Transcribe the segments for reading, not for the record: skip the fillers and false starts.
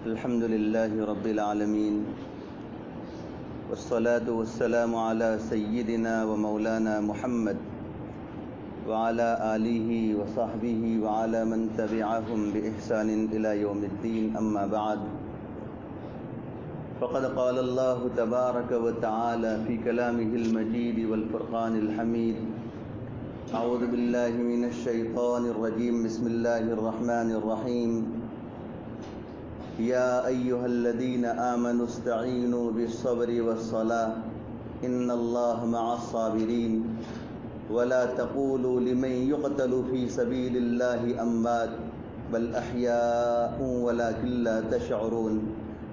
الحمد لله رب العالمين والصلاة والسلام على سيدنا ومولانا محمد وعلى آله وصحبه وعلى من تبعهم بإحسان إلى يوم الدين أما بعد فقد قال الله تبارك وتعالى في كلامه المجيد والفرقان الحميد أعوذ بالله من الشيطان الرجيم بسم الله الرحمن الرحيم يا أيها الذين آمنوا استعينوا بالصبر والصلاة إن الله مع الصابرين ولا تقولوا لمن يقتل في سبيل الله أموات بل أحياء ولكن لا تشعرون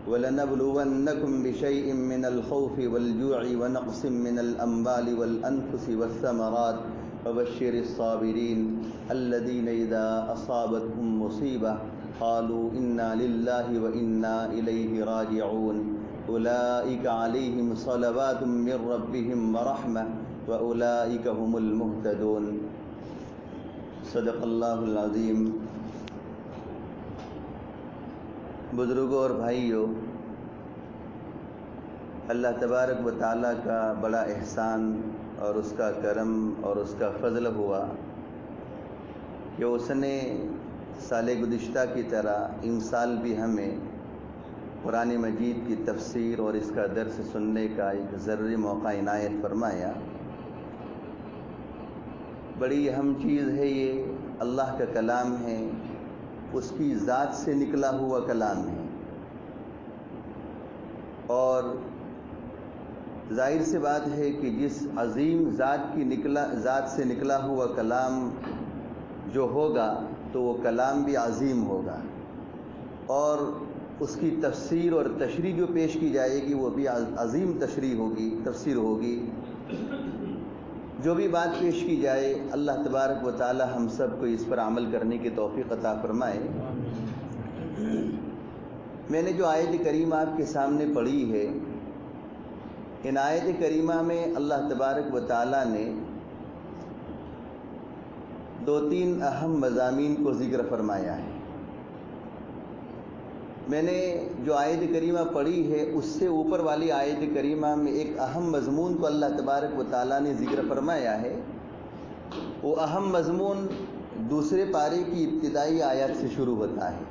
ولنبلونكم بشيء من الخوف والجوع ونقص من الأموال والأنفس والثمرات وبشر الصابرين الذين إذا أصابتهم مصيبة قالوا إنا لله وإنا إليه راجعون أولئك عليهم صلوات من ربهم ورحمة وأولئك هم المهتدون صدق اللہ العظیم۔ بزرگوں اور بھائیوں، اللہ تبارک و تعالیٰ کا بڑا احسان اور اس کا کرم اور اس کا فضل ہوا کہ اس نے سال گزشتہ کی طرح ان سال بھی ہمیں قرآن مجید کی تفسیر اور اس کا درس سننے کا ایک ضروری موقع عنایت فرمایا۔ بڑی اہم چیز ہے، یہ اللہ کا کلام ہے، اس کی ذات سے نکلا ہوا کلام ہے، اور ظاہر سی بات ہے کہ جس عظیم ذات سے نکلا ہوا کلام جو ہوگا تو وہ کلام بھی عظیم ہوگا، اور اس کی تفسیر اور تشریح جو پیش کی جائے گی وہ بھی عظیم تفسیر ہوگی۔ جو بھی بات پیش کی جائے اللہ تبارک و تعالی ہم سب کو اس پر عمل کرنے کی توفیق عطا فرمائے۔ میں نے جو آیت کریمہ آپ کے سامنے پڑھی ہے، ان آیت کریمہ میں اللہ تبارک و تعالی نے دو تین اہم مضامین کو ذکر فرمایا ہے۔ میں نے جو آیت کریمہ پڑھی ہے اس سے اوپر والی آیت کریمہ میں ایک اہم مضمون کو اللہ تبارک و تعالیٰ نے ذکر فرمایا ہے۔ وہ اہم مضمون دوسرے پارے کی ابتدائی آیات سے شروع ہوتا ہے۔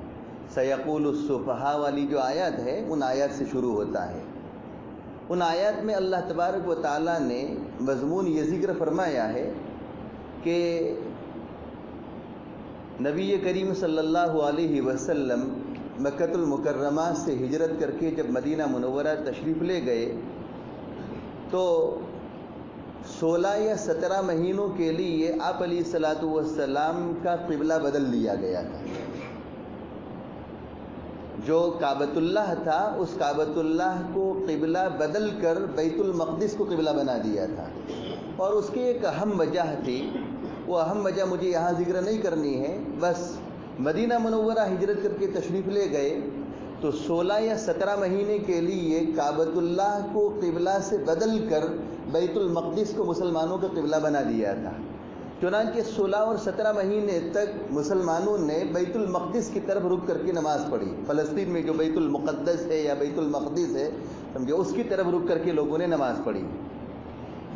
سیقول السفہاء والی جو آیات ہے ان آیات سے شروع ہوتا ہے۔ ان آیات میں اللہ تبارک و تعالیٰ نے مضمون یہ ذکر فرمایا ہے کہ نبی کریم صلی اللہ علیہ وسلم مکۃ المکرمہ سے ہجرت کر کے جب مدینہ منورہ تشریف لے گئے تو 16 یا 17 مہینوں کے لیے آپ علیہ الصلاۃ والسلام کا قبلہ بدل لیا گیا تھا۔ جو کعبۃ اللہ تھا اس کعبۃ اللہ کو قبلہ بدل کر بیت المقدس کو قبلہ بنا دیا تھا، اور اس کی ایک اہم وجہ تھی۔ وہ اہم وجہ مجھے یہاں ذکر نہیں کرنی ہے، بس مدینہ منورہ ہجرت کر کے تشریف لے گئے تو 16 یا 17 مہینے کے لیے کعبۃ اللہ کو قبلہ سے بدل کر بیت المقدس کو مسلمانوں کا قبلہ بنا دیا تھا۔ چنانچہ 16 اور 17 مہینے تک مسلمانوں نے بیت المقدس کی طرف رک کر کے نماز پڑھی۔ فلسطین میں جو بیت المقدس ہے یا بیت المقدس ہے سمجھو، اس کی طرف رک کر کے لوگوں نے نماز پڑھی۔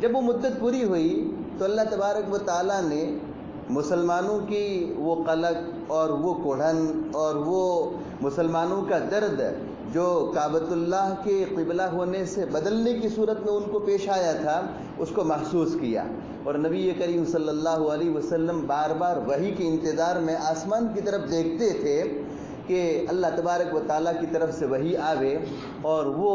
جب وہ مدت پوری ہوئی تو اللہ تبارک و تعالیٰ نے مسلمانوں کی وہ قلق اور وہ کوڑھن اور وہ مسلمانوں کا درد جو کعبۃ اللہ کے قبلہ ہونے سے بدلنے کی صورت میں ان کو پیش آیا تھا اس کو محسوس کیا، اور نبی کریم صلی اللہ علیہ وسلم بار بار وحی کے انتظار میں آسمان کی طرف دیکھتے تھے کہ اللہ تبارک و تعالیٰ کی طرف سے وحی آوے اور وہ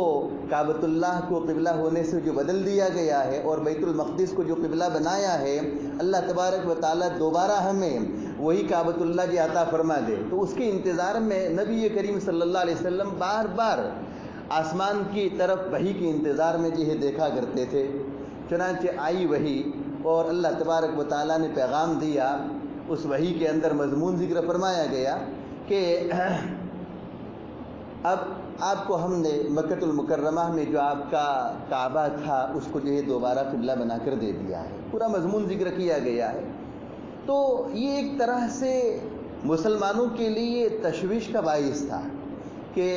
کعبۃ اللہ کو قبلہ ہونے سے جو بدل دیا گیا ہے اور بیت المقدس کو جو قبلہ بنایا ہے اللہ تبارک و تعالیٰ دوبارہ ہمیں وہی کعبۃ اللہ جی عطا فرما دے۔ تو اس کے انتظار میں نبی کریم صلی اللہ علیہ وسلم بار بار آسمان کی طرف وحی کے انتظار میں جو ہے دیکھا کرتے تھے۔ چنانچہ آئی وحی اور اللہ تبارک و تعالیٰ نے پیغام دیا۔ اس وحی کے اندر مضمون ذکر فرمایا گیا کہ اب آپ کو ہم نے مکۃ المکرمہ میں جو آپ کا کعبہ تھا اس کو جو ہے دوبارہ قبلہ بنا کر دے دیا ہے۔ پورا مضمون ذکر کیا گیا ہے۔ تو یہ ایک طرح سے مسلمانوں کے لیے تشویش کا باعث تھا کہ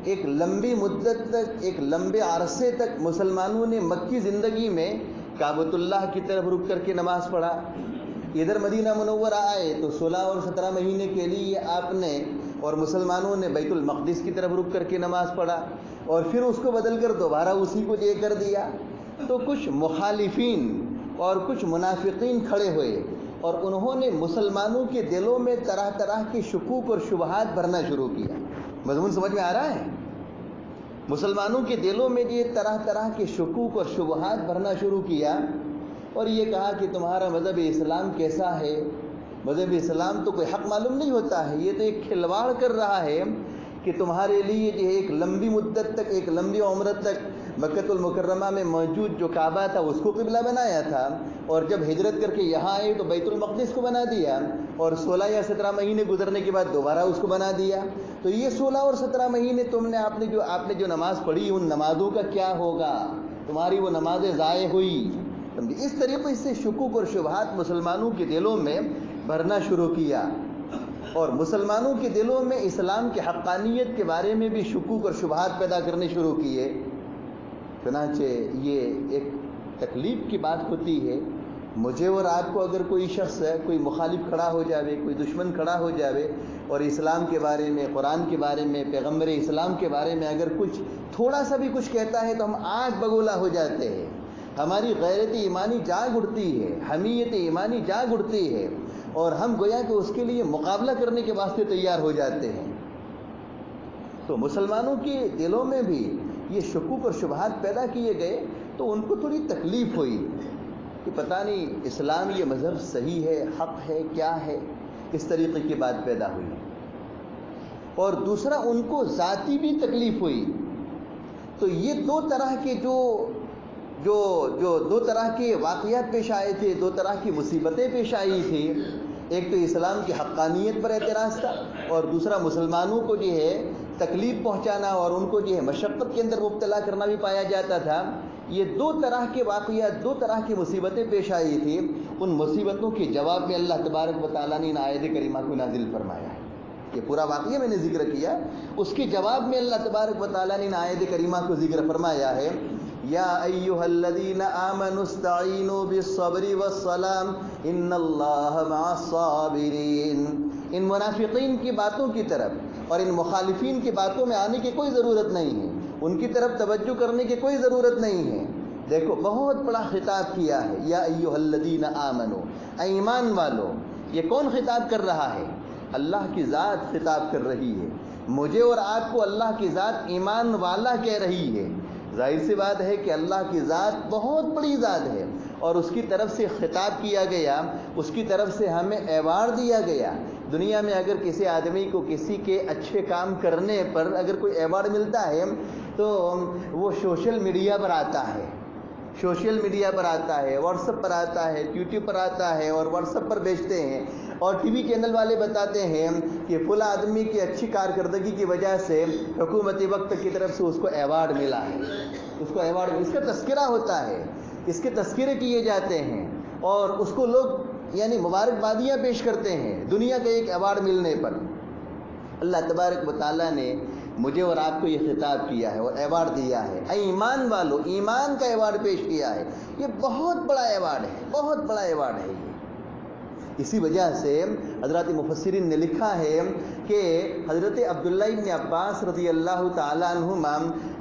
ایک لمبی مدت تک، ایک لمبے عرصے تک مسلمانوں نے مکی زندگی میں کعبۃ اللہ کی طرف رک کر کے نماز پڑھا. ادھر مدینہ منورہ آئے تو 16 اور 17 مہینے کے لیے آپ نے اور مسلمانوں نے بیت المقدس کی طرف رک کر کے نماز پڑھا، اور پھر اس کو بدل کر دوبارہ اسی کو یہ کر دیا. تو کچھ مخالفین اور کچھ منافقین کھڑے ہوئے اور انہوں نے مسلمانوں کے دلوں میں طرح طرح کے شکوک اور شبہات بھرنا شروع کیا. مضمون سمجھ میں آ رہا ہے؟ مسلمانوں کے دلوں میں یہ طرح طرح کے شکوک اور شبہات بھرنا شروع کیا، اور یہ کہا کہ تمہارا مذہب اسلام کیسا ہے؟ مذہب اسلام تو کوئی حق معلوم نہیں ہوتا ہے، یہ تو ایک کھلواڑ کر رہا ہے کہ تمہارے لیے جو ہے ایک لمبی مدت تک، ایک لمبی عمر تک مکۃ المکرمہ میں موجود جو کعبہ تھا اس کو قبلہ بنایا تھا، اور جب ہجرت کر کے یہاں آئے تو بیت المقدس کو بنا دیا، اور 16 یا 17 مہینے گزرنے کے بعد دوبارہ اس کو بنا دیا. تو یہ 16 اور 17 مہینے آپ نے جو نماز پڑھی، ان نمازوں کا کیا ہوگا؟ تمہاری وہ نمازیں ضائع ہوئی. اس طریقے سے شکوک اور شبہات مسلمانوں کے دلوں میں بھرنا شروع کیا، اور مسلمانوں کے دلوں میں اسلام کی حقانیت کے بارے میں بھی شکوک اور شبہات پیدا کرنے شروع کیے. چنانچہ یہ ایک تکلیف کی بات ہوتی ہے. مجھے اور آپ کو اگر کوئی شخص ہے، کوئی مخالف کھڑا ہو جاوے، کوئی دشمن کھڑا ہو جاوے، اور اسلام کے بارے میں، قرآن کے بارے میں، پیغمبر اسلام کے بارے میں اگر کچھ تھوڑا سا بھی کچھ کہتا ہے تو ہم آگ بگولا ہو جاتے ہیں. ہماری غیرت ایمانی جاگ اٹھتی ہے، حمیت ایمانی جاگ اٹھتی ہے، اور ہم گویا کہ اس کے لیے مقابلہ کرنے کے واسطے تیار ہو جاتے ہیں. تو مسلمانوں کے دلوں میں بھی یہ شکوک اور شبہات پیدا کیے گئے، تو ان کو تھوڑی تکلیف ہوئی کہ پتہ نہیں اسلام یہ مذہب صحیح ہے، حق ہے، کیا ہے. اس طریقے کی بات پیدا ہوئی. اور دوسرا ان کو ذاتی بھی تکلیف ہوئی. تو یہ دو طرح کے جو دو طرح کے واقعات پیش آئے تھے، دو طرح کی مصیبتیں پیش آئی تھی. ایک تو اسلام کی حقانیت پر اعتراض تھا، اور دوسرا مسلمانوں کو جو ہے تکلیف پہنچانا اور ان کو جو ہے مشقت کے اندر مبتلا کرنا بھی پایا جاتا تھا. یہ دو طرح کے واقعات، دو طرح کی مصیبتیں پیش آئی تھی. ان مصیبتوں کے جواب میں اللہ تبارک و تعالیٰ نے ان آیت کریمہ کو نازل فرمایا ہے. یہ پورا واقعہ میں نے ذکر کیا، اس کے جواب میں اللہ تبارک و تعالیٰ نے ان آیت کریمہ کو ذکر فرمایا ہے. یا ایھا الذین آمنوا استعینوا بالصبر والصلاة ان اللہ مع الصابرین. ان منافقین کی باتوں کی طرف اور ان مخالفین کی باتوں میں آنے کی کوئی ضرورت نہیں ہے، ان کی طرف توجہ کرنے کی کوئی ضرورت نہیں ہے. دیکھو بہت بڑا خطاب کیا ہے، یا ایھا الذین آمنوا، اے ایمان والو. یہ کون خطاب کر رہا ہے؟ اللہ کی ذات خطاب کر رہی ہے. مجھے اور آپ کو اللہ کی ذات ایمان والا کہہ رہی ہے. ظاہر سی بات ہے کہ اللہ کی ذات بہت بڑی ذات ہے، اور اس کی طرف سے خطاب کیا گیا، اس کی طرف سے ہمیں ایوارڈ دیا گیا. دنیا میں اگر کسی آدمی کو کسی کے اچھے کام کرنے پر اگر کوئی ایوارڈ ملتا ہے تو وہ سوشل میڈیا پر آتا ہے، سوشل میڈیا پر آتا ہے، واٹس ایپ پر آتا ہے، یوٹیوب پر آتا ہے، اور واٹس ایپ پر بیچتے ہیں، اور ٹی وی چینل والے بتاتے ہیں کہ فلاں آدمی کی اچھی کارکردگی کی وجہ سے حکومتی وقت کی طرف سے اس کو ایوارڈ ملا ہے. اس کو ایوارڈ، اس کا تذکرہ ہوتا ہے، اس کے تذکرے کیے جاتے ہیں، اور اس کو لوگ یعنی مبارکبادیاں پیش کرتے ہیں دنیا کے ایک ایوارڈ ملنے پر. اللہ تبارک و تعالیٰ نے مجھے اور آپ کو یہ خطاب کیا ہے اور ایوارڈ دیا ہے. اے ایمان والو، ایمان کا ایوارڈ پیش کیا ہے. یہ بہت بڑا ایوارڈ ہے، بہت بڑا ایوارڈ ہے یہ. اسی وجہ سے حضرات مفسرین نے لکھا ہے کہ حضرت عبداللہ ابن عباس رضی اللہ تعالیٰ عنہما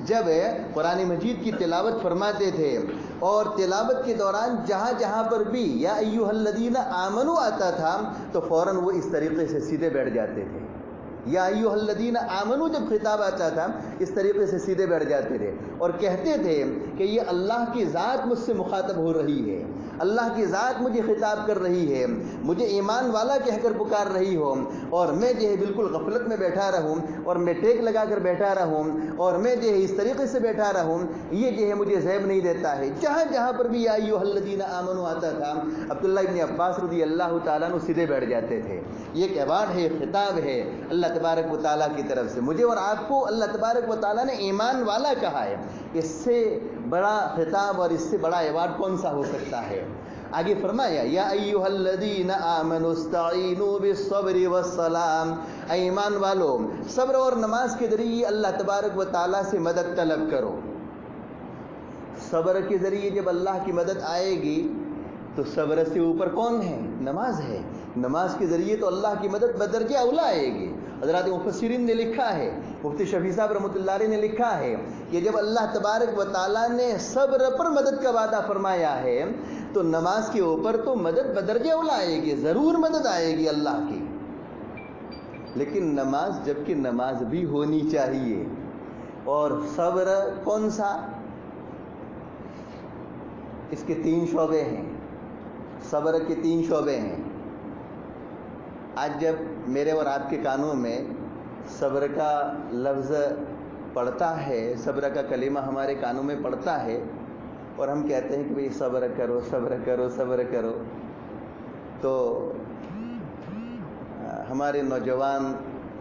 جب قرآن مجید کی تلاوت فرماتے تھے، اور تلاوت کے دوران جہاں جہاں پر بھی یا ایھا الذین آمنوا آتا تھا تو فوراً وہ اس طریقے سے سیدھے بیٹھ جاتے تھے. یا ایھا الذین آمنوا جب خطاب آتا تھا اس طریقے سے سیدھے بیٹھ جاتے تھے، اور کہتے تھے کہ یہ اللہ کی ذات مجھ سے مخاطب ہو رہی ہے، اللہ کی ذات مجھے خطاب کر رہی ہے، مجھے ایمان والا کہہ کر پکار رہی ہو، اور میں جو ہے بالکل غفلت میں بیٹھا رہوں، اور میں ٹیک لگا کر بیٹھا رہوں، اور میں جو ہے اس طریقے سے بیٹھا رہوں، یہ جو ہے مجھے زیب نہیں دیتا ہے. جہاں جہاں پر بھی یا ایھا الذین آمنوا آتا تھا عبداللہ ابن عباس رضی اللہ تعالیٰ عنہ سیدھے بیٹھ جاتے تھے. یہ ایک ایوارڈ ہے، خطاب ہے اللہ تبارک و تعالیٰ کی طرف سے. مجھے اور آپ کو اللہ تبارک و تعالیٰ نے ایمان والا کہا ہے. اس سے بڑا خطاب اور اس سے بڑا ایوارڈ کون سا ہو سکتا ہے؟ آگے فرمایا یا ایھا آمنوا استعینوا بالصبر والصلاۃ، اے ایمان والو صبر اور نماز کے ذریعے اللہ تبارک و تعالیٰ سے مدد طلب کرو۔ صبر کے ذریعے جب اللہ کی مدد آئے گی تو صبر سے اوپر کون ہے؟ نماز ہے۔ نماز کے ذریعے تو اللہ کی مدد بدرجہ اولا آئے گی۔ حضرات مفسرین نے لکھا ہے، مفتی شفیع صاحب رحمۃ اللہ علیہ نے لکھا ہے کہ جب اللہ تبارک و تعالیٰ نے صبر پر مدد کا وعدہ فرمایا ہے تو نماز کے اوپر تو مدد بدرجہ اولا آئے گی، ضرور مدد آئے گی اللہ کی۔ لیکن نماز، جبکہ نماز بھی ہونی چاہیے، اور صبر کون سا؟ اس کے 3 شعبے ہیں، صبر کے 3 شعبے ہیں۔ آج جب میرے اور آپ کے کانوں میں صبر کا لفظ پڑتا ہے، صبر کا کلمہ ہمارے کانوں میں پڑتا ہے، اور ہم کہتے ہیں کہ بھئی صبر کرو صبر کرو صبر کرو، تو ہمارے نوجوان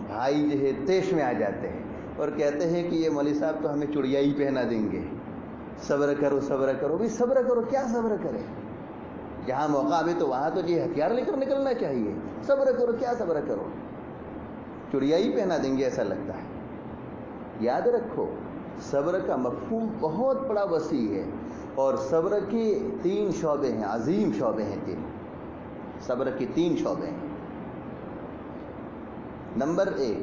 بھائی جو ہے طیش میں آ جاتے ہیں اور کہتے ہیں کہ یہ مولوی صاحب تو ہمیں چڑیا ہی پہنا دیں گے، صبر کرو صبر کرو۔ بھئی صبر کرو، کیا صبر کرے؟ جہاں موقع آئے تو وہاں تو یہ ہتھیار لے کر نکلنا چاہیے۔ صبر کرو، کیا صبر کرو؟ چڑیا ہی پہنا دیں گے ایسا لگتا ہے۔ یاد رکھو صبر کا مفہوم بہت بڑا وسیع ہے، اور صبر کے 3 شعبے ہیں، عظیم شعبے ہیں 3۔ صبر کے 3 شعبے ہیں۔ نمبر 1،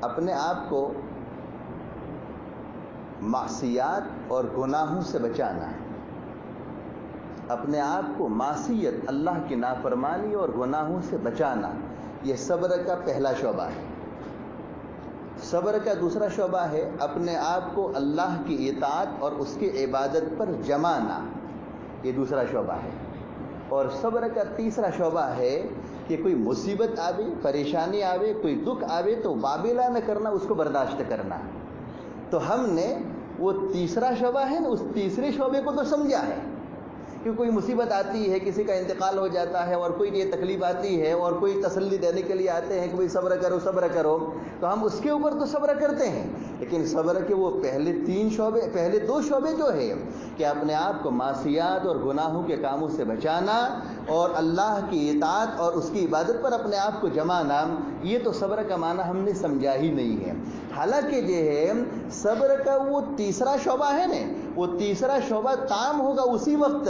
اپنے آپ کو معصیات اور گناہوں سے بچانا ہے۔ اپنے آپ کو معصیت، اللہ کی نافرمانی اور گناہوں سے بچانا، یہ صبر کا پہلا شعبہ ہے۔ صبر کا دوسرا شعبہ ہے اپنے آپ کو اللہ کی اطاعت اور اس کی عبادت پر جمانا، یہ دوسرا شعبہ ہے۔ اور صبر کا تیسرا شعبہ ہے کہ کوئی مصیبت آوے، پریشانی آوے، کوئی دکھ آوے تو وابلہ نہ کرنا، اس کو برداشت کرنا۔ تو ہم نے وہ تیسرا شعبہ ہے نا، اس تیسرے شعبے کو تو سمجھا ہے کہ کوئی مصیبت آتی ہے، کسی کا انتقال ہو جاتا ہے، اور کوئی یہ تکلیف آتی ہے، اور کوئی تسلی دینے کے لیے آتے ہیں کہ بھئی صبر کرو صبر کرو، تو ہم اس کے اوپر تو صبر کرتے ہیں۔ لیکن صبر کے وہ پہلے 2 شعبے جو ہے کہ اپنے آپ کو معصیات اور گناہوں کے کاموں سے بچانا، اور اللہ کی اطاعت اور اس کی عبادت پر اپنے آپ کو جمانا، یہ تو صبر کا معنی ہم نے سمجھا ہی نہیں ہے۔ حالانکہ جو ہے صبر کا وہ تیسرا شعبہ ہے نا، وہ تیسرا شعبہ تام ہوگا اسی وقت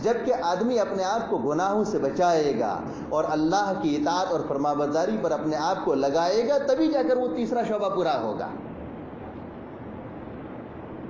جب کہ آدمی اپنے آپ کو گناہوں سے بچائے گا اور اللہ کی اطاعت اور فرمانبرداری پر اپنے آپ کو لگائے گا، تبھی جا کر وہ تیسرا شعبہ پورا ہوگا۔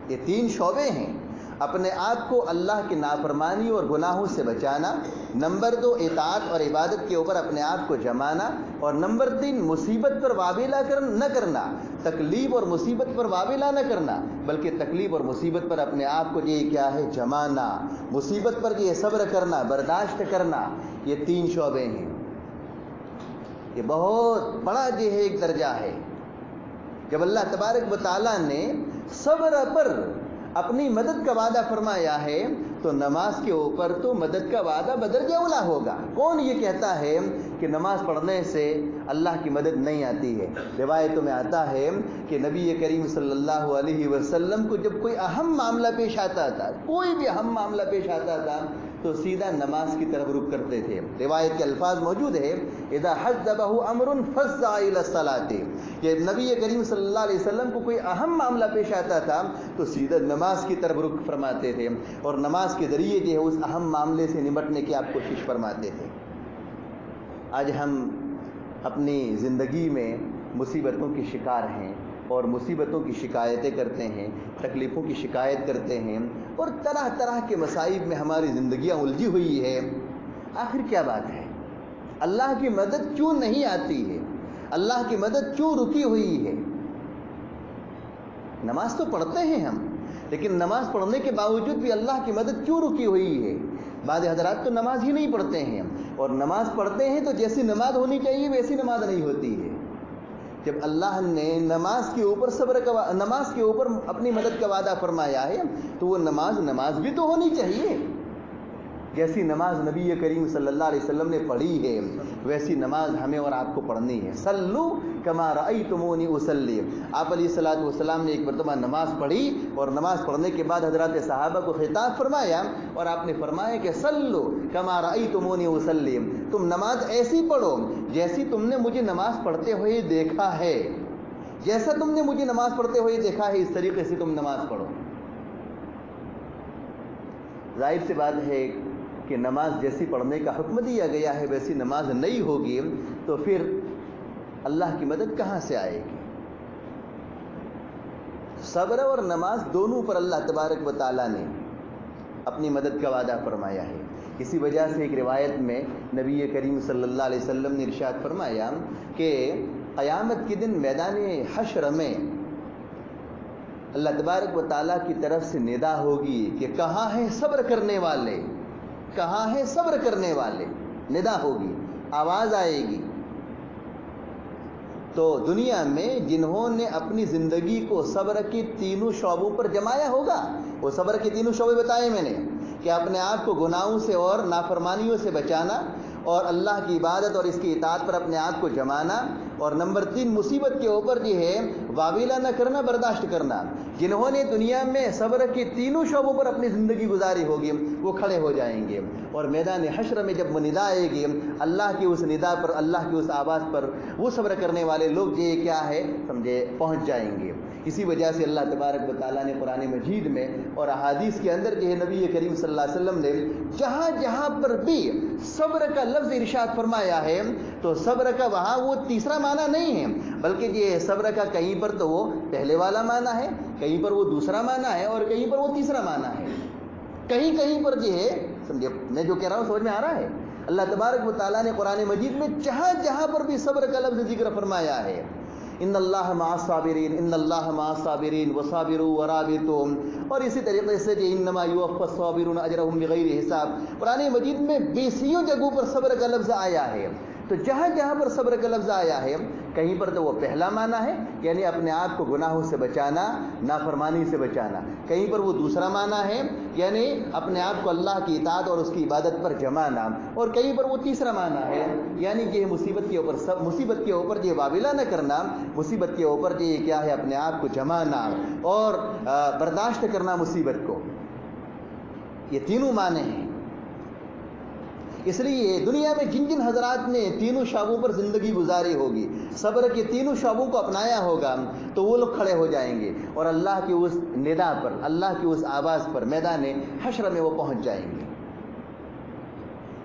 یہ 3 شعبے ہیں، اپنے آپ کو اللہ کی نافرمانی اور گناہوں سے بچانا، نمبر 2 اطاعت اور عبادت کے اوپر اپنے آپ کو جمانا، اور نمبر 3 مصیبت پر وابلہ نہ کرنا، تکلیف اور مصیبت پر وابلہ نہ کرنا، بلکہ تکلیف اور مصیبت پر اپنے آپ کو یہ کیا ہے؟ جمانا، مصیبت پر یہ صبر کرنا، برداشت کرنا، یہ 3 شعبے ہیں۔ یہ بہت بڑا جو ہے ایک درجہ ہے۔ جب اللہ تبارک و تعالیٰ نے صبر پر اپنی مدد کا وعدہ فرمایا ہے تو نماز کے اوپر تو مدد کا وعدہ بدرجہ اولا ہوگا۔ کون یہ کہتا ہے کہ نماز پڑھنے سے اللہ کی مدد نہیں آتی ہے؟ روایتوں میں آتا ہے کہ نبی کریم صلی اللہ علیہ وسلم کو جب کوئی اہم معاملہ پیش آتا تھا، کوئی بھی اہم معاملہ پیش آتا تھا، تو سیدھا نماز کی طرف رخ کرتے تھے۔ روایت کے الفاظ موجود ہے، اذا حزبه امر فزع الى الصلاۃ، کہ نبی کریم صلی اللہ علیہ وسلم کو کوئی اہم معاملہ پیش آتا تھا تو سیدھا نماز کی طرف رخ فرماتے تھے، اور نماز کے ذریعے جو ہے اس اہم معاملے سے نمٹنے کی آپ کوشش فرماتے تھے۔ آج ہم اپنی زندگی میں مصیبتوں کے شکار ہیں، اور مصیبتوں کی شکایتیں کرتے ہیں، تکلیفوں کی شکایت کرتے ہیں، اور طرح طرح کے مصائب میں ہماری زندگیاں الجھی ہوئی ہے۔ آخر کیا بات ہے؟ اللہ کی مدد کیوں نہیں آتی ہے؟ اللہ کی مدد کیوں رکی ہوئی ہے؟ نماز تو پڑھتے ہیں ہم، لیکن نماز پڑھنے کے باوجود بھی اللہ کی مدد کیوں رکی ہوئی ہے؟ بعض حضرات تو نماز ہی نہیں پڑھتے ہیں، اور نماز پڑھتے ہیں تو جیسی نماز ہونی چاہیے ویسی نماز نہیں ہوتی ہے۔ جب اللہ نے نماز کے اوپر اپنی مدد کا وعدہ فرمایا ہے تو وہ نماز بھی تو ہونی چاہیے۔ جیسی نماز نبی کریم صلی اللہ علیہ وسلم نے پڑھی ہے ویسی نماز ہمیں اور آپ کو پڑھنی ہے. صلو کما رأیتمونی اصلی. آپ علیہ الصلوۃ والسلام نے ایک مرتبہ نماز پڑھی اور نماز پڑھنے کے بعد حضرات صحابہ کو خطاب فرمایا اور آپ نے فرمایا کہ صلو کما رأیتمونی اصلی. تم نماز ایسی پڑھو جیسی تم نے مجھے نماز پڑھتے ہوئے دیکھا ہے. جیسا تم نے مجھے نماز پڑھتے ہوئے دیکھا ہے اس طریقے سے تم نماز پڑھو. ظاہر سی بات ہے کہ نماز جیسی پڑھنے کا حکم دیا گیا ہے ویسی نماز نہیں ہوگی تو پھر اللہ کی مدد کہاں سے آئے گی؟ صبر اور نماز دونوں پر اللہ تبارک و تعالیٰ نے اپنی مدد کا وعدہ فرمایا ہے. اسی وجہ سے ایک روایت میں نبی کریم صلی اللہ علیہ وسلم نے ارشاد فرمایا کہ قیامت کے دن میدان حشر میں اللہ تبارک و تعالیٰ کی طرف سے ندا ہوگی کہ کہاں ہیں صبر کرنے والے، کہاں ہیں صبر کرنے والے. ندا ہوگی، آواز آئے گی. تو دنیا میں جنہوں نے اپنی زندگی کو صبر کے تینوں شعبوں پر جمایا ہوگا، وہ صبر کے تینوں شعبے بتائے میں نے کہ اپنے آپ کو گناہوں سے اور نافرمانیوں سے بچانا اور اللہ کی عبادت اور اس کی اطاعت پر اپنے آپ کو جمانا، اور نمبر 3 مصیبت کے اوپر جو ہے واویلا نہ کرنا، برداشت کرنا. جنہوں نے دنیا میں صبر کے تینوں شعبوں پر اپنی زندگی گزاری ہوگی وہ کھڑے ہو جائیں گے اور میدان حشر میں جب وہ ندا آئے گی اللہ کی اس ندا پر، اللہ کی اس آواز پر وہ صبر کرنے والے لوگ جو یہ کیا ہے سمجھے پہنچ جائیں گے. اسی وجہ سے اللہ تبارک و تعالیٰ نے قرآن مجید میں اور احادیث کے اندر جو ہے نبی کریم صلی اللہ علیہ وسلم نے جہاں جہاں پر بھی صبر کا لفظ ارشاد فرمایا ہے تو صبر کا وہاں وہ تیسرا معنی نہیں ہے بلکہ یہ صبر کا کہیں پر تو وہ پہلے والا معنی ہے، کہیں پر وہ دوسرا معنی ہے اور کہیں پر وہ تیسرا معنی ہے. کہیں کہیں پر جو ہے سمجھے میں جو کہہ رہا ہوں سمجھ میں آ رہا ہے. اللہ تبارک و تعالیٰ نے قرآن مجید میں جہاں جہاں پر بھی صبر کا لفظ ذکر فرمایا ہے ان اللہ مع الصابرین، ان اللہ مع الصابرین وصابروا ورابطوا، اور اسی طریقے سے جو انما یوفی الصابرون اجرهم بغیر حساب. قرآن مجید میں بیسیوں جگہوں پر صبر کا لفظ آیا ہے. تو جہاں جہاں پر صبر کا لفظ آیا ہے کہیں پر تو وہ پہلا معنی ہے یعنی اپنے آپ کو گناہوں سے بچانا، نافرمانی سے بچانا. کہیں پر وہ دوسرا معنی ہے یعنی اپنے آپ کو اللہ کی اطاعت اور اس کی عبادت پر جمانا. اور کہیں پر وہ تیسرا معنی ہے یعنی کہ مصیبت کے اوپر یہ واویلا نہ کرنا، مصیبت کے اوپر یہ کیا ہے اپنے آپ کو جمانا اور برداشت کرنا مصیبت کو. یہ تینوں معنی ہیں. اس لیے دنیا میں جن جن حضرات نے تینوں شعبوں پر زندگی گزاری ہوگی، صبر کے تینوں شعبوں کو اپنایا ہوگا تو وہ لوگ کھڑے ہو جائیں گے اور اللہ کی اس ندا پر، اللہ کی اس آواز پر میدان حشر میں وہ پہنچ جائیں گے.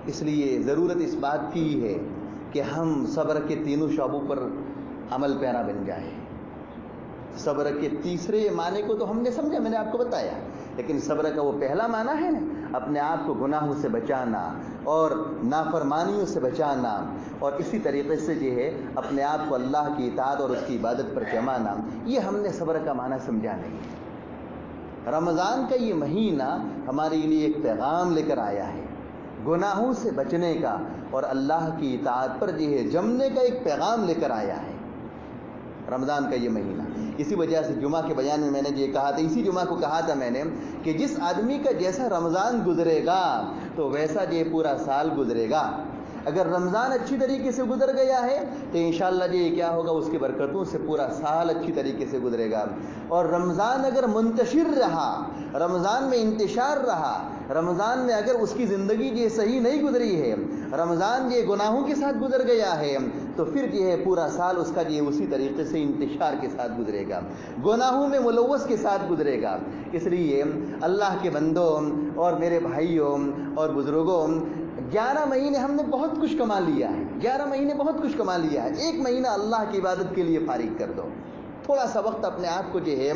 اس لیے ضرورت اس بات کی ہے کہ ہم صبر کے تینوں شعبوں پر عمل پیرا بن جائیں. صبر کے تیسرے معنی کو تو ہم نے سمجھا، میں نے آپ کو بتایا، لیکن صبر کا وہ پہلا معنی ہے نا اپنے آپ کو گناہوں سے بچانا اور نافرمانیوں سے بچانا اور اسی طریقے سے جو ہے اپنے آپ کو اللہ کی اطاعت اور اس کی عبادت پر جمانا. یہ ہم نے صبر کا معنی سمجھا نہیں. رمضان کا یہ مہینہ ہمارے لیے ایک پیغام لے کر آیا ہے، گناہوں سے بچنے کا اور اللہ کی اطاعت پر جو ہے جمنے کا ایک پیغام لے کر آیا ہے رمضان کا یہ مہینہ. اسی وجہ سے جمعہ کے بیان میں نے یہ کہا تھا، اسی جمعہ کو کہا تھا میں نے کہ جس آدمی کا جیسا رمضان گزرے گا تو ویسا یہ پورا سال گزرے گا. اگر رمضان اچھی طریقے سے گزر گیا ہے تو انشاءاللہ یہ کیا ہوگا اس کی برکتوں سے پورا سال اچھی طریقے سے گزرے گا. اور رمضان اگر منتشر رہا، رمضان میں انتشار رہا، رمضان میں اگر اس کی زندگی یہ صحیح نہیں گزری ہے، رمضان یہ گناہوں کے ساتھ گزر گیا ہے تو پھر یہ ہے پورا سال اس کا یہ اسی طریقے سے انتشار کے ساتھ گزرے گا، گناہوں میں ملوث کے ساتھ گزرے گا. اس لیے اللہ کے بندوں اور میرے بھائیوں اور بزرگوں، 11 مہینے ہم نے بہت کچھ کما لیا ہے، 11 مہینے بہت کچھ کما لیا ہے. ایک مہینہ اللہ کی عبادت کے لیے فارغ کر دو، تھوڑا سا وقت اپنے آپ کو جو ہے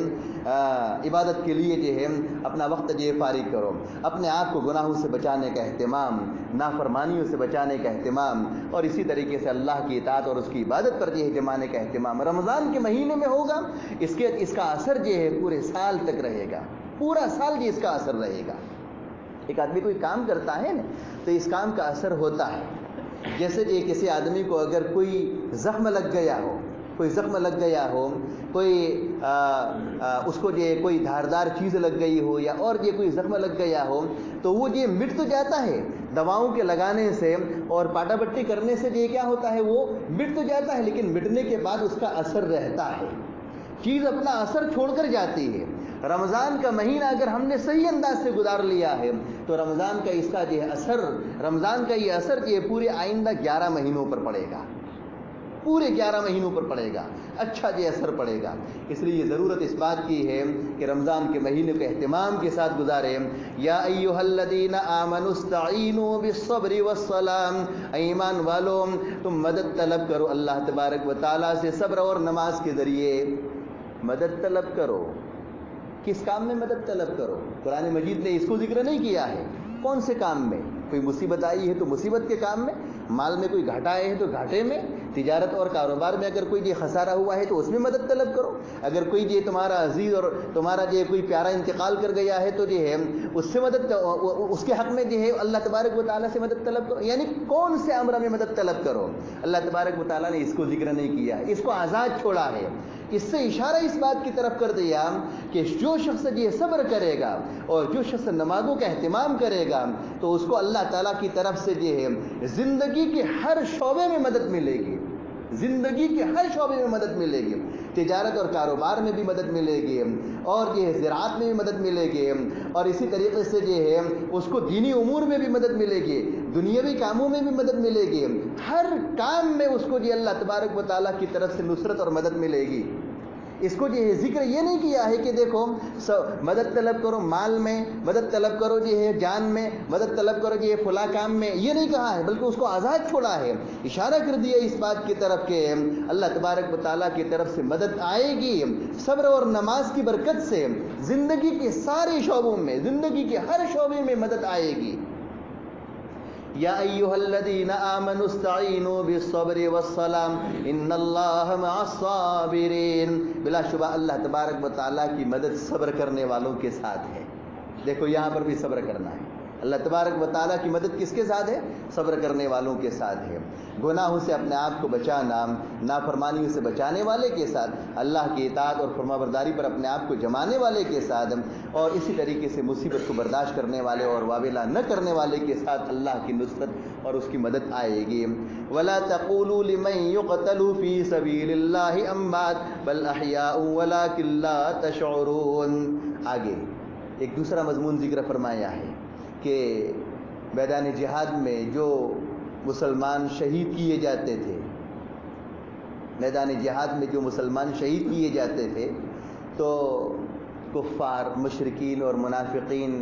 عبادت کے لیے جو ہے اپنا وقت جو ہے فارغ کرو. اپنے آپ کو گناہوں سے بچانے کا اہتمام، نافرمانیوں سے بچانے کا اہتمام اور اسی طریقے سے اللہ کی اطاعت اور اس کی عبادت پر جو ہے جمانے کا اہتمام رمضان کے مہینے میں ہوگا. اس کا اثر جو ہے پورے سال تک رہے گا، پورا سال جو اس کا اثر رہے گا. ایک آدمی کوئی کام کرتا ہے نا تو اس کام کا اثر ہوتا ہے. جیسے کہ کسی آدمی کو اگر کوئی زخم لگ گیا ہو کوئی زخم لگ گیا ہو، کوئی اس کو جو کوئی دھاردار چیز لگ گئی ہو یا اور جو کوئی زخم لگ گیا ہو تو وہ یہ مٹ تو جاتا ہے دواؤں کے لگانے سے اور پاٹا پٹی کرنے سے یہ کیا ہوتا ہے وہ مٹ تو جاتا ہے، لیکن مٹنے کے بعد اس کا اثر رہتا ہے، چیز اپنا اثر چھوڑ کر جاتی ہے۔ رمضان کا مہینہ اگر ہم نے صحیح انداز سے گزار لیا ہے تو رمضان کا اس کا جو ہے اثر، رمضان کا یہ اثر جو ہے پورے آئندہ 11 مہینوں پر پڑے گا، پورے 11 مہینوں پر پڑے گا، اچھا جو اثر پڑے گا۔ اس لیے یہ ضرورت اس بات کی ہے کہ رمضان کے مہینے کو اہتمام کے ساتھ گزاریں۔ یا ایھا الذین آمنوا استعینوا بالصبر والصلاۃ، ایمان والو تم مدد طلب کرو اللہ تبارک و تعالیٰ سے صبر اور نماز کے ذریعے، مدد طلب کرو۔ کس کام میں مدد طلب کرو؟ قرآن مجید نے اس کو ذکر نہیں کیا ہے۔ کون سے کام میں؟ کوئی مصیبت آئی ہے تو مصیبت کے کام میں، مال میں کوئی گھاٹا آئے ہے تو گھاٹے میں، تجارت اور کاروبار میں اگر کوئی یہ خسارہ ہوا ہے تو اس میں مدد طلب کرو، اگر کوئی یہ تمہارا عزیز اور تمہارا جو کوئی پیارا انتقال کر گیا ہے تو جو ہے اس سے مدد، اس کے حق میں جو ہے اللہ تبارک و تعالیٰ سے مدد طلب کرو۔ یعنی کون سے امر میں مدد طلب کرو؟ اللہ تبارک و تعالیٰ نے اس کو ذکر نہیں کیا، اس کو آزاد چھوڑا ہے۔ اس سے اشارہ اس بات کی طرف کر دیا کہ جو شخص یہ صبر کرے گا اور جو شخص نمازوں کا اہتمام کرے گا تو اس کو اللہ تعالیٰ کی طرف سے جو ہے زندگی کے ہر شعبے میں مدد ملے گی، زندگی کے ہر شعبے میں مدد ملے گی، تجارت اور کاروبار میں بھی مدد ملے گی اور یہ زراعت میں بھی مدد ملے گی اور اسی طریقے سے جو ہے اس کو دینی امور میں بھی مدد ملے گی، دنیاوی کاموں میں بھی مدد ملے گی، ہر کام میں اس کو جو اللہ تبارک و تعالیٰ کی طرف سے نصرت اور مدد ملے گی۔ اس کو جو ہے ذکر یہ نہیں کیا ہے کہ دیکھو مدد طلب کرو مال میں، مدد طلب کرو جو ہے جان میں، مدد طلب کرو جو ہے فلاں کام میں، یہ نہیں کہا ہے، بلکہ اس کو آزاد چھوڑا ہے، اشارہ کر دیا اس بات کی طرف کہ اللہ تبارک و تعالیٰ کی طرف سے مدد آئے گی صبر اور نماز کی برکت سے، زندگی کے سارے شعبوں میں، زندگی کے ہر شعبے میں مدد آئے گی۔ یا ایھا الذین آمنوا استعینوا بالصبر والصلاۃ ان اللہ مع الصابرین، بلا شبہ اللہ تبارک و تعالیٰ کی مدد صبر کرنے والوں کے ساتھ ہے۔ دیکھو یہاں پر بھی صبر کرنا ہے، اللہ تبارک و تعالیٰ کی مدد کس کے ساتھ ہے؟ صبر کرنے والوں کے ساتھ ہے۔ گناہوں سے اپنے آپ کو بچانا، نافرمانیوں سے بچانے والے کے ساتھ، اللہ کی اطاعت اور فرمانبرداری پر اپنے آپ کو جمانے والے کے ساتھ، اور اسی طریقے سے مصیبت کو برداشت کرنے والے اور واویلا نہ کرنے والے کے ساتھ اللہ کی نصرت اور اس کی مدد آئے گی۔ وَلَا تَقُولُوا لِمَن يُقْتَلُ فِي سَبِيلِ اللَّهِ أَمْوَاتٌ بَلْ أَحْيَاءٌ وَلَٰكِن لَّا تَشْعُرُونَ۔ آگے ایک دوسرا مضمون ذکر فرمایا ہے کہ میدان جہاد میں جو مسلمان شہید کیے جاتے تھے، میدان جہاد میں جو مسلمان شہید کیے جاتے تھے تو کفار، مشرکین اور منافقین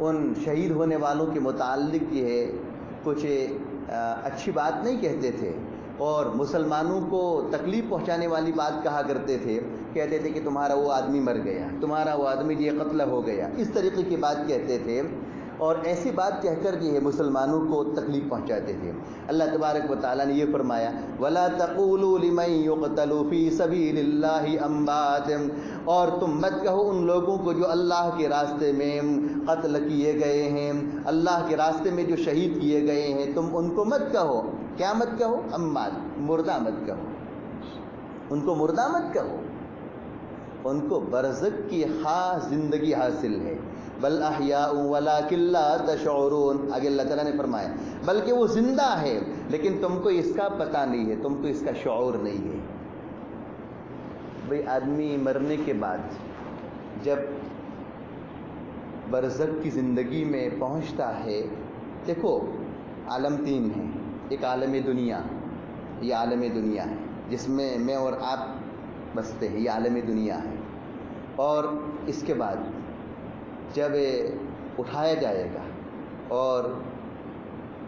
ان شہید ہونے والوں کے متعلق یہ ہے کچھ اچھی بات نہیں کہتے تھے اور مسلمانوں کو تکلیف پہنچانے والی بات کہا کرتے تھے، کہتے تھے کہ تمہارا وہ آدمی مر گیا، تمہارا وہ آدمی یہ قتل ہو گیا، اس طریقے کی بات کہتے تھے اور ایسی بات کہہ کر جو ہے مسلمانوں کو تکلیف پہنچاتے تھے۔ اللہ تبارک و تعالیٰ نے یہ فرمایا وَلَا تَقُولُوا لِمَن يُقْتَلُ فِي سَبِيلِ اللَّهِ أَمْوَاتٌ، اور تم مت کہو ان لوگوں کو جو اللہ کے راستے میں قتل کیے گئے ہیں، اللہ کے راستے میں جو شہید کیے گئے ہیں، تم ان کو مت کہو، کیا مت کہو؟ اموات، مردہ مت کہو، ان کو مردہ مت کہو، ان کو برزخ کی خاص زندگی حاصل ہے۔ بل احیاء ولکن لا تشعرون، آگے اللہ تعالیٰ نے فرمایا بلکہ وہ زندہ ہے لیکن تم کو اس کا پتہ نہیں ہے، تم کو اس کا شعور نہیں ہے۔ بھئی آدمی مرنے کے بعد جب برزخ کی زندگی میں پہنچتا ہے، دیکھو عالم تین ہیں، ایک عالم دنیا، یہ عالم دنیا ہے جس میں میں اور آپ بستے ہیں، یہ عالم دنیا ہے، اور اس کے بعد جب اٹھایا جائے گا اور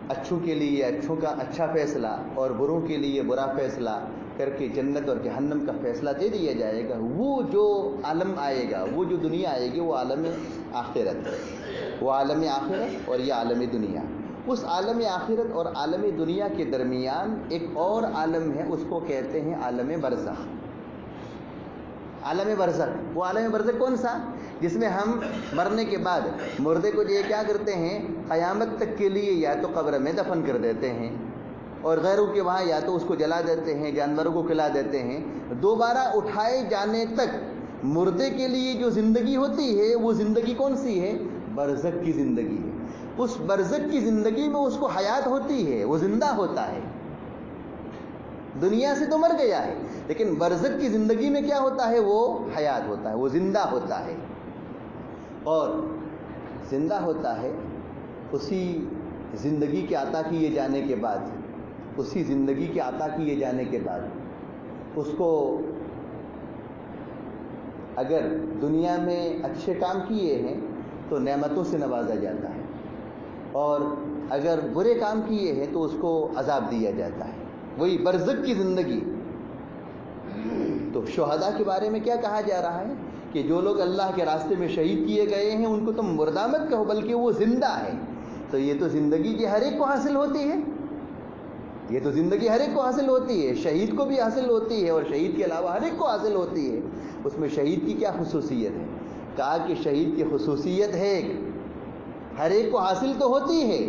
اچھوں کے لیے اچھوں کا اچھا فیصلہ اور بروں کے لیے برا فیصلہ کر کے جنت اور جہنم کا فیصلہ دے دیا جائے گا، وہ جو عالم آئے گا، وہ جو دنیا آئے گی، وہ عالم آخرت ہے، وہ عالم آخرت اور یہ عالم دنیا۔ اس عالم آخرت اور عالم دنیا کے درمیان ایک اور عالم ہے، اس کو کہتے ہیں عالم برزخ۔ عالم برزخ، وہ عالم برزخ کون سا؟ جس میں ہم مرنے کے بعد مردے کو یہ کیا کرتے ہیں، قیامت تک کے لیے یا تو قبر میں دفن کر دیتے ہیں اور غیروں کے وہاں یا تو اس کو جلا دیتے ہیں، جانوروں کو کھلا دیتے ہیں، دوبارہ اٹھائے جانے تک مردے کے لیے جو زندگی ہوتی ہے وہ زندگی کون سی ہے؟ برزخ کی زندگی ہے۔ اس برزخ کی زندگی میں اس کو حیات ہوتی ہے، وہ زندہ ہوتا ہے۔ دنیا سے تو مر گیا ہے، لیکن برزخ کی زندگی میں کیا ہوتا ہے؟ وہ حیات ہوتا ہے، وہ زندہ ہوتا ہے۔ اور زندہ ہوتا ہے اسی زندگی کے عطا کیے جانے کے بعد، اسی زندگی کے عطا کیے جانے کے بعد اس کو اگر دنیا میں اچھے کام کیے ہیں تو نعمتوں سے نوازا جاتا ہے، اور اگر برے کام کیے ہیں تو اس کو عذاب دیا جاتا ہے۔ وہی برزخ کی زندگی۔ تو شہداء کے بارے میں کیا کہا جا رہا ہے کہ جو لوگ اللہ کے راستے میں شہید کیے گئے ہیں ان کو تم مردہ مت کہو بلکہ وہ زندہ ہے۔ تو یہ تو زندگی کی ہر ایک کو حاصل ہوتی ہے، یہ تو زندگی ہر ایک کو حاصل ہوتی ہے، شہید کو بھی حاصل ہوتی ہے اور شہید کے علاوہ ہر ایک کو حاصل ہوتی ہے۔ اس میں شہید کی کیا خصوصیت ہے؟ کہا کہ شہید کی خصوصیت ہے ایک، ہر ایک کو حاصل تو ہوتی ہے۔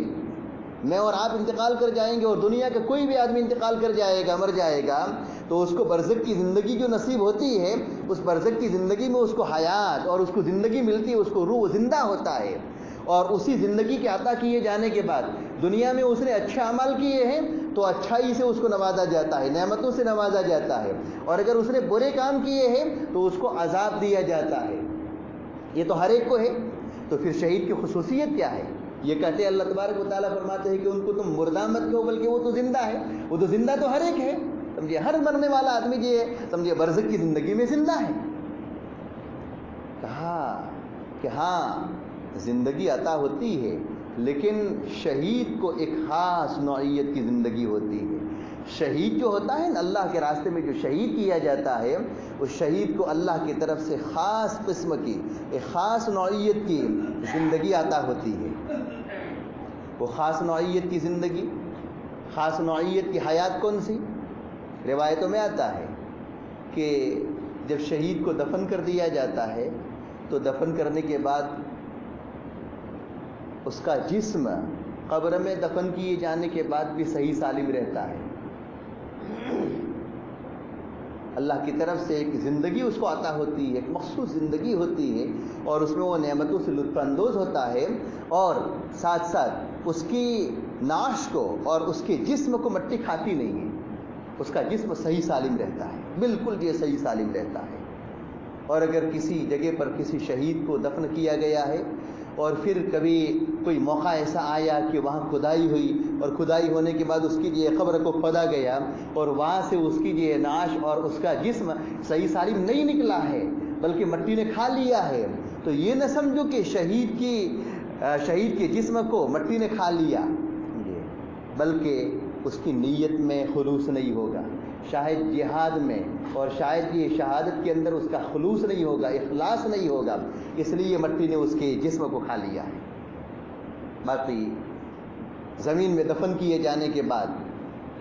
میں اور آپ انتقال کر جائیں گے اور دنیا کا کوئی بھی آدمی انتقال کر جائے گا، مر جائے گا، تو اس کو برزخ کی زندگی جو نصیب ہوتی ہے، اس برزخ کی زندگی میں اس کو حیات اور اس کو زندگی ملتی ہے، اس کو روح زندہ ہوتا ہے۔ اور اسی زندگی کے عطا کیے جانے کے بعد دنیا میں اس نے اچھے اعمال کیے ہیں تو اچھائی سے اس کو نوازا جاتا ہے، نعمتوں سے نوازا جاتا ہے، اور اگر اس نے برے کام کیے ہیں تو اس کو عذاب دیا جاتا ہے۔ یہ تو ہر ایک کو ہے۔ تو پھر شہید کی خصوصیت کیا ہے؟ یہ کہتے ہیں اللہ تبارک و تعالیٰ فرماتے ہیں کہ ان کو تم مردہ مت کہو بلکہ وہ تو زندہ ہے۔ وہ تو زندہ تو ہر ایک ہے، سمجھے، ہر مرنے والا آدمی جو ہے سمجھے برزخ کی زندگی میں زندہ ہے۔ کہا کہ ہاں زندگی عطا ہوتی ہے، لیکن شہید کو ایک خاص نوعیت کی زندگی ہوتی ہے۔ شہید جو ہوتا ہے نا، اللہ کے راستے میں جو شہید کیا جاتا ہے، اس شہید کو اللہ کی طرف سے خاص قسم کی، ایک خاص نوعیت کی زندگی عطا ہوتی ہے۔ وہ خاص نوعیت کی زندگی، خاص نوعیت کی حیات کون سی؟ روایتوں میں آتا ہے کہ جب شہید کو دفن کر دیا جاتا ہے تو دفن کرنے کے بعد اس کا جسم قبر میں دفن کیے جانے کے بعد بھی صحیح سالم رہتا ہے۔ اللہ کی طرف سے ایک زندگی اس کو عطا ہوتی ہے، ایک مخصوص زندگی ہوتی ہے، اور اس میں وہ نعمتوں سے لطف اندوز ہوتا ہے، اور ساتھ ساتھ اس کی نعش کو اور اس کے جسم کو مٹی کھاتی نہیں ہے، اس کا جسم صحیح سالم رہتا ہے، بالکل یہ صحیح سالم رہتا ہے۔ اور اگر کسی جگہ پر کسی شہید کو دفن کیا گیا ہے اور پھر کبھی کوئی موقع ایسا آیا کہ وہاں کھدائی ہوئی، اور کھدائی ہونے کے بعد اس کی جو قبر کو کھودا گیا اور وہاں سے اس کی جو نعش اور اس کا جسم صحیح سالم نہیں نکلا ہے بلکہ مٹی نے کھا لیا ہے، تو یہ نہ سمجھو کہ شہید کے جسم کو مٹی نے کھا لیا، بلکہ اس کی نیت میں خلوص نہیں ہوگا، شاید جہاد میں اور شاید یہ شہادت کے اندر اس کا خلوص نہیں ہوگا، اخلاص نہیں ہوگا، اس لیے مٹی نے اس کے جسم کو کھا لیا ہے۔ باقی زمین میں دفن کیے جانے کے بعد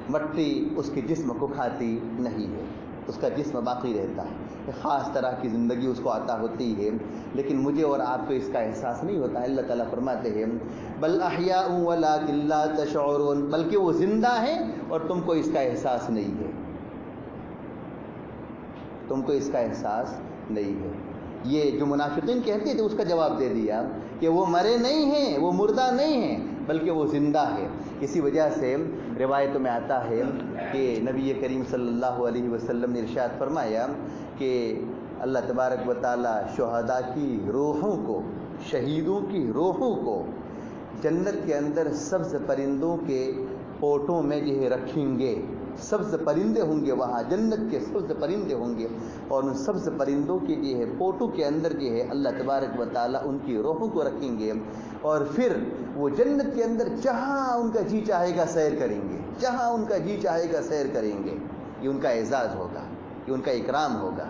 مٹی اس کے جسم کو کھاتی نہیں ہے، اس کا جسم باقی رہتا ہے، ایک خاص طرح کی زندگی اس کو عطا ہوتی ہے، لیکن مجھے اور آپ کو اس کا احساس نہیں ہوتا ہے۔ اللہ تعالیٰ فرماتے ہیں بل احیاء ولکن لا تشعرون، بلکہ وہ زندہ ہیں اور تم کو اس کا احساس نہیں ہے، تم کو اس کا احساس نہیں ہے۔ یہ جو منافقین کہتے تھے اس کا جواب دے دیا کہ وہ مرے نہیں ہیں، وہ مردہ نہیں ہیں، بلکہ وہ زندہ ہے۔ اسی وجہ سے روایتوں میں آتا ہے کہ نبی کریم صلی اللہ علیہ وسلم نے ارشاد فرمایا کہ اللہ تبارک و تعالی شہداء کی روحوں کو، شہیدوں کی روحوں کو جنت کے اندر سبز پرندوں کے پوٹوں میں جو ہے رکھیں گے، سبز پرندے ہوں گے وہاں، جنت کے سبز پرندے ہوں گے، اور ان سبز پرندوں کے جو ہے پوٹوں کے اندر جو ہے اللہ تبارک و تعالیٰ ان کی روحوں کو رکھیں گے، اور پھر وہ جنت کے اندر جہاں ان کا جی چاہے گا سیر کریں گے، جہاں ان کا جی چاہے گا سیر کریں گے۔ یہ ان کا اعزاز ہوگا، یہ ان کا اکرام ہوگا۔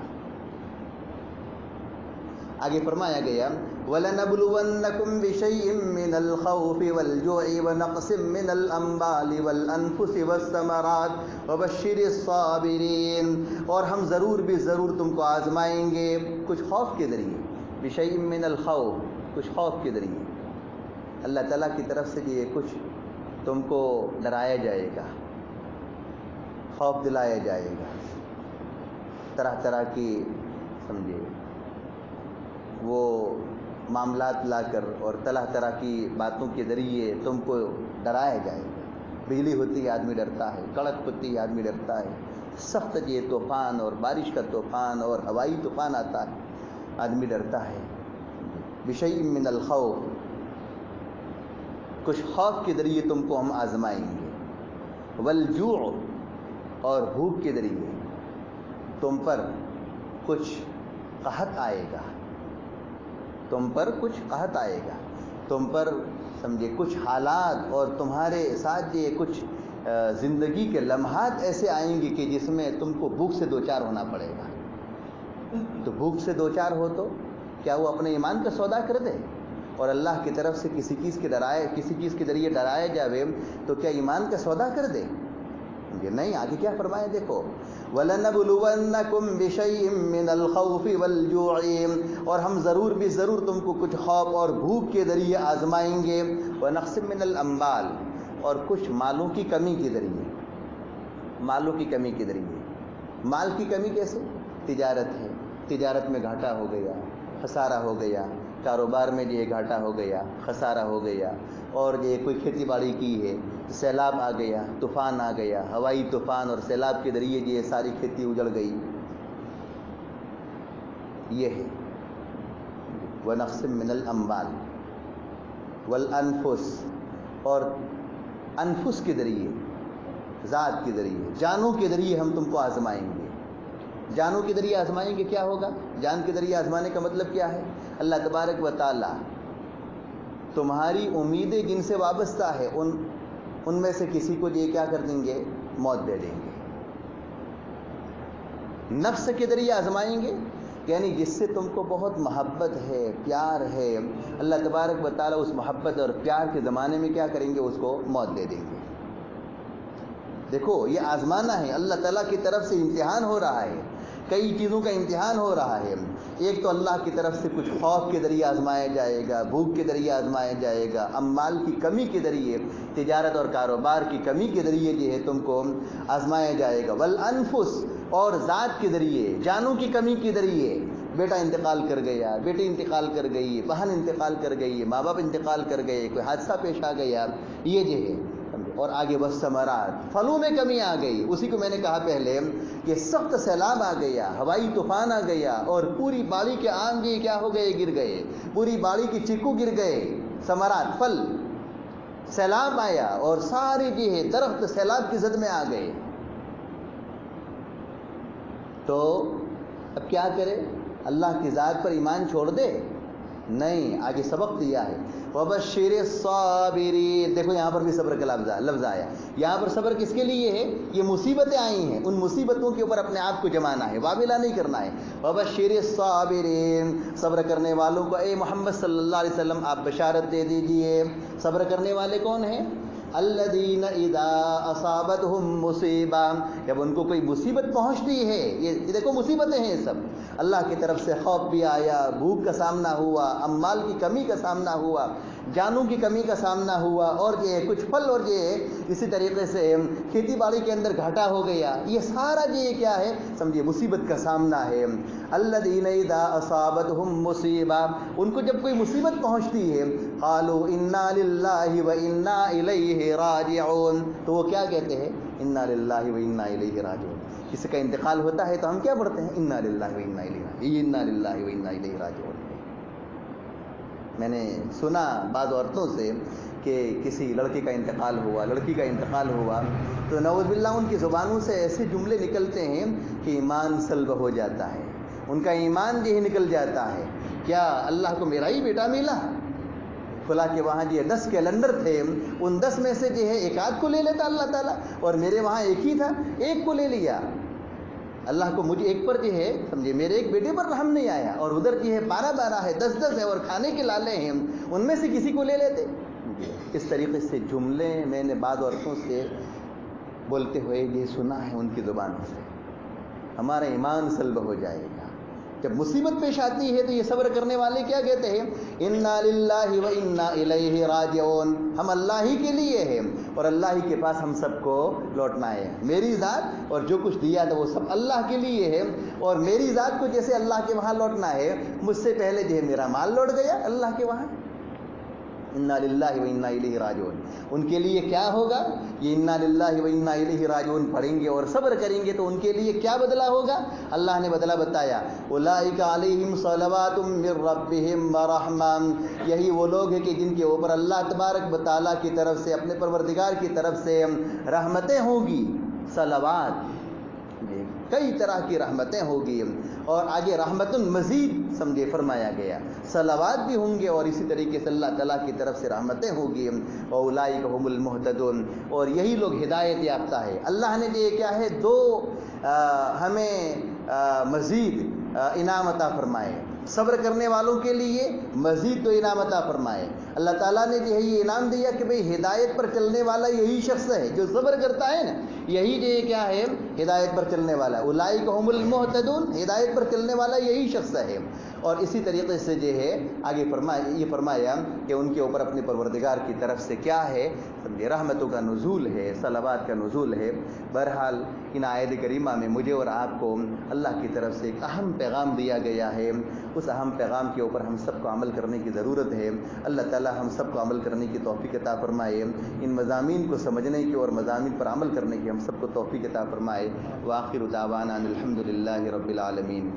آگے فرمایا گیا وَلَنَبْلُوَنَّكُمْ بِشَيْءٍ مِّنَ الْخَوْفِ وَالْجُوعِ وَنَقْصٍ مِّنَ الْأَمْوَالِ وَالْأَنفُسِ وَالثَّمَرَاتِ وَبَشِّرِ الصَّابِرِينَ، اور ہم ضرور بھی ضرور تم کو آزمائیں گے کچھ خوف کے ذریعے، بِشَيْءٍ مِّنَ الْخَوْفِ، کچھ خوف کے ذریعے، اللہ تعالیٰ کی طرف سے یہ کچھ تم کو ڈرایا جائے گا، خوف دلایا جائے گا، طرح طرح کی سمجھے وہ معاملات لا کر اور طرح طرح کی باتوں کے ذریعے تم کو ڈرایا جائے گا۔ بجلی ہوتی ہے آدمی ڈرتا ہے، کڑک ہوتی ہے آدمی ڈرتا ہے، سخت یہ طوفان اور بارش کا طوفان اور ہوائی طوفان آتا ہے آدمی ڈرتا ہے۔ بشیء من الخوف، کچھ خوف کے ذریعے تم کو ہم آزمائیں گے، والجوع، اور بھوک کے ذریعے تم پر کچھ قحط آئے گا، تم پر کچھ قحط آئے گا، تم پر سمجھے کچھ حالات اور تمہارے ساتھ یہ کچھ زندگی کے لمحات ایسے آئیں گے کہ جس میں تم کو بھوک سے دوچار ہونا پڑے گا۔ تو بھوک سے دوچار ہو تو کیا وہ اپنے ایمان کا سودا کر دے اور اللہ کی طرف سے کسی چیز کے ذریعے ڈرایا جاوے تو کیا ایمان کا سودا کر دے؟ نہیں، آگے کیا فرمایا دیکھو، وَلَنَبْلُوَنَّكُمْ بِشَيْءٍ مِّنَ الْخَوْفِ وَالْجُوعِ، اور ہم ضرور بھی ضرور تم کو کچھ خوف اور بھوک کے ذریعے آزمائیں گے، وَنَقْصٍ مِّنَ الْأَمْوَالِ، اور کچھ مالوں کی کمی کے ذریعے، مالوں کی کمی کے ذریعے۔ مال کی کمی کیسے؟ تجارت ہے، تجارت میں گھاٹا ہو گیا، خسارہ ہو گیا، کاروبار میں یہ گھاٹا ہو گیا، خسارہ ہو گیا، اور یہ کوئی کھیتی باڑی کی ہے، سیلاب آ گیا، طوفان آ گیا، ہوائی طوفان اور سیلاب کے ذریعے یہ ساری کھیتی اجڑ گئی، یہ ہے۔ وَنَقْصٍ مِّنَ الْأَمْوَالِ وَالْأَنفُسِ، اور انفس کے ذریعے، ذات کے ذریعے، جانوں کے ذریعے ہم تم کو آزمائیں گے۔ جانوں کے ذریعے آزمائیں گے کیا ہوگا؟ جان کے ذریعے آزمانے کا مطلب کیا ہے؟ اللہ تبارک و تعالی تمہاری امیدیں جن سے وابستہ ہے ان میں سے کسی کو یہ کیا کر دیں گے؟ موت دے دیں گے۔ نفس کے ذریعے آزمائیں گے، یعنی جس سے تم کو بہت محبت ہے، پیار ہے، اللہ تبارک و تعالی اس محبت اور پیار کے زمانے میں کیا کریں گے؟ اس کو موت دے دیں گے۔ دیکھو یہ آزمانا ہے، اللہ تعالیٰ کی طرف سے امتحان ہو رہا ہے، کئی چیزوں کا امتحان ہو رہا ہے۔ ایک تو اللہ کی طرف سے کچھ خوف کے ذریعے آزمایا جائے گا، بھوک کے ذریعے آزمایا جائے گا، اموال کی کمی کے ذریعے، تجارت اور کاروبار کی کمی کے ذریعے جو ہے تم کو آزمایا جائے گا، والانفس، اور ذات کے ذریعے، جانوں کی کمی کے ذریعے، بیٹا انتقال کر گیا، بیٹی انتقال کر گئی، بہن انتقال کر گئی، ماں باپ انتقال کر گئے، کوئی حادثہ پیش آ گیا، یہ جو ہے۔ اور آگے بس ثمرات، پھلوں میں کمی آ گئی، اسی کو میں نے کہا پہلے کہ سخت سیلاب آ گیا، ہوائی طوفان آ گیا، اور پوری باڑی کے آم بھی کیا ہو گئے؟ گر گئے، پوری باڑی کی چیکو گر گئے، ثمرات، پھل، سیلاب آیا اور سارے جو ہے درخت سیلاب کی زد میں آ گئے، تو اب کیا کرے؟ اللہ کی ذات پر ایمان چھوڑ دے؟ نہیں، آگے سبق دیا ہے، وَبَشِّرِ الصَّابِرِينَ۔ دیکھو یہاں پر بھی صبر کا لفظ آیا، یہاں پر صبر کس کے لیے ہے؟ یہ مصیبتیں آئی ہیں، ان مصیبتوں کے اوپر اپنے آپ کو جمانا ہے، وابلہ نہیں کرنا ہے۔ وَبَشِّرِ الصَّابِرِينَ، صبر کرنے والوں کو اے محمد صلی اللہ علیہ وسلم آپ بشارت دے دیجئے۔ صبر کرنے والے کون ہیں؟ الذین اذا اصابتہم مصیبہ، جب ان کو کوئی مصیبت پہنچتی ہے، یہ دیکھو مصیبتیں ہیں یہ سب، اللہ کی طرف سے خوف بھی آیا، بھوک کا سامنا ہوا، اموال کی کمی کا سامنا ہوا، جانوں کی کمی کا سامنا ہوا، اور یہ کچھ پھل اور یہ اسی طریقے سے کھیتی باڑی کے اندر گھاٹا ہو گیا، یہ سارا یہ کیا ہے؟ سمجھیے مصیبت کا سامنا ہے۔ الذین اذا اصابتہم مصیبہ، ان کو جب کوئی مصیبت پہنچتی ہے، قالوا انا للہ و انا الیہ راجعون، تو وہ کیا کہتے ہیں؟ انا للہ و انا الیہ راجعون۔ کسی کا انتقال ہوتا ہے تو ہم کیا پڑھتے ہیں؟ انا للہ و انا الیہ راجعون، انا للہ و انا الیہ راجعون۔ میں نے سنا بعض عورتوں سے کہ کسی لڑکے کا انتقال ہوا، لڑکی کا انتقال ہوا، تو نعوذ باللہ ان کی زبانوں سے ایسے جملے نکلتے ہیں کہ ایمان سلب ہو جاتا ہے، ان کا ایمان جو ہے نکل جاتا ہے، کیا اللہ کو میرا ہی بیٹا ملا؟ کھلا کے وہاں جو 10 کیلنڈر تھے، ان 10 میں سے جو ہے ایک آدھ کو لے لیتا اللہ تعالیٰ، اور میرے وہاں ایک ہی تھا، ایک کو لے لیا۔ اللہ کو مجھے ایک پر جو ہے سمجھے میرے ایک بیٹے پر رحم نہیں آیا، اور ادھر جو ہے 12 ہے، 10 ہے، اور کھانے کے لالے ہیں، ان میں سے کسی کو لے لیتے۔ اس طریقے سے جملے میں نے بعض عورتوں سے بولتے ہوئے یہ سنا ہے ان کی زبانوں سے، ہمارا ایمان سلب ہو جائے گا، جب مصیبت پیش آتی ہے تو یہ صبر کرنے والے کیا کہتے ہیں؟ انا للہ و انا الیہ راجعون، ہم اللہ ہی کے لیے ہیں اور اللہ ہی کے پاس ہم سب کو لوٹنا ہے. میری ذات اور جو کچھ دیا تھا وہ سب اللہ کے لیے ہے، اور میری ذات کو جیسے اللہ کے وہاں لوٹنا ہے، مجھ سے پہلے جو ہے میرا مال لوٹ گیا اللہ کے وہاں. انا للہ و انا الیہ راجعون. ان کے لیے کیا ہوگا؟ یہ انا للہ و انا الیہ راجعون پڑھیں گے اور صبر کریں گے تو ان کے لیے کیا بدلہ ہوگا؟ اللہ نے بدلہ بتایا، اولئک علیہم صلوات من ربہم ورحمہ. یہی وہ لوگ ہیں کہ جن کے اوپر اللہ تبارک و تعالیٰ کی طرف سے، اپنے پروردگار کی طرف سے رحمتیں ہوں گی. صلوات کئی طرح کی رحمتیں ہوگی، اور آگے رحمت مزید سمجھے فرمایا گیا، صلوات بھی ہوں گے اور اسی طریقے سے اللہ تعالیٰ کی طرف سے رحمتیں ہوگی. اولئک هم المہتدون، اور یہی لوگ ہدایت یافتہ ہے. اللہ نے یہ کیا ہے؟ دو ہمیں مزید انعام عطا فرمائے. صبر کرنے والوں کے لیے مزید تو انعام عطا فرمائے. اللہ تعالیٰ نے جو ہے یہ انعام دیا کہ بھئی ہدایت پر چلنے والا یہی شخص ہے جو صبر کرتا ہے نا، یہی جو کیا ہے؟ ہدایت پر چلنے والا. اولئک هم المہتدون، ہدایت پر چلنے والا یہی شخص ہے. اور اسی طریقے سے جو ہے آگے یہ فرمایا کہ ان کے اوپر اپنے پروردگار کی طرف سے کیا ہے؟ سمجھے رحمتوں کا نزول ہے، صلوات کا نزول ہے. بہرحال ان آیت کریمہ میں مجھے اور آپ کو اللہ کی طرف سے ایک اہم پیغام دیا گیا ہے. اس اہم پیغام کے اوپر ہم سب کو عمل کرنے کی ضرورت ہے. اللہ تعالی ہم سب کو عمل کرنے کی توفیق عطا فرمائے. ان مضامین کو سمجھنے کی اور مضامین پر عمل کرنے کی ہم سب کو توفیق عطا فرمائے. وآخر دعوانا الحمد للہ رب العالمین.